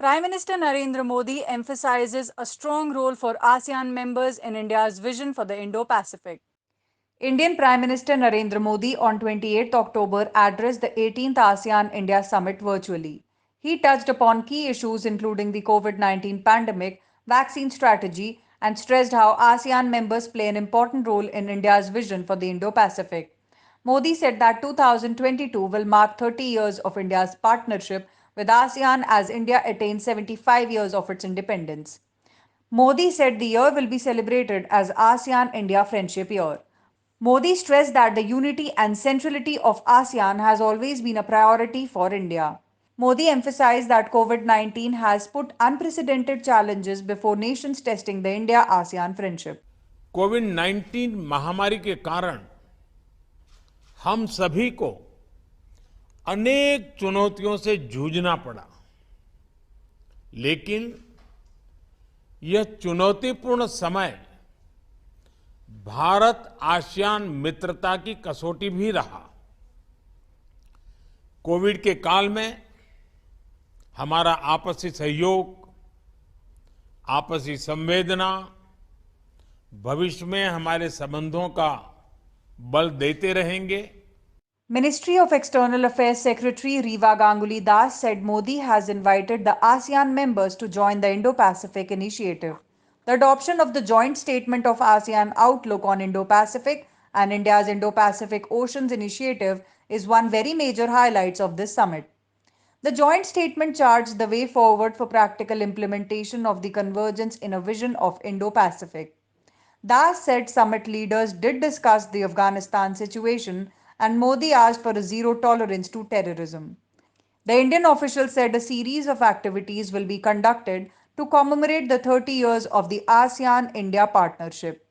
Prime Minister Narendra Modi emphasizes a strong role for ASEAN members in India's vision for the Indo-Pacific. Indian Prime Minister Narendra Modi on 28 October addressed the 18th ASEAN India Summit virtually. He touched upon key issues including the COVID 19 pandemic, vaccine strategy, and stressed how ASEAN members play an important role in India's vision for the Indo Pacific. Modi said that 2022 will mark 30 years of India's partnership with ASEAN as India attains 75 years of its independence. Modi said the year will be celebrated as ASEAN India Friendship Year. Modi stressed that the unity and centrality of ASEAN has always been a priority for India. Modi emphasized that COVID 19 has put unprecedented challenges before nations testing the India ASEAN friendship. Covid 19 महामारी के कारण हम सभी को अनेक चुनौतियों से जूझना पड़ा, लेकिन यह चुनौतीपूर्ण समय भारत आसियान मित्रता की कसौटी भी रहा। कोविड के काल में हमारा आपसी सहयोग, आपसी संवेदना भविष्य में हमारे संबंधों का बल देते रहेंगे। Ministry of External Affairs Secretary Riva Ganguly Das said Modi has invited the ASEAN members to join the Indo-Pacific initiative. The adoption of the joint statement of ASEAN Outlook on Indo-Pacific and India's Indo-Pacific Oceans Initiative is one very major highlights of this summit. The joint statement charts the way forward for practical implementation of the convergence in a vision of Indo-Pacific. Das said summit leaders did discuss the Afghanistan situation and Modi asked for a zero tolerance to terrorism. The Indian official said a series of activities will be conducted to commemorate the 30 years of the ASEAN India partnership.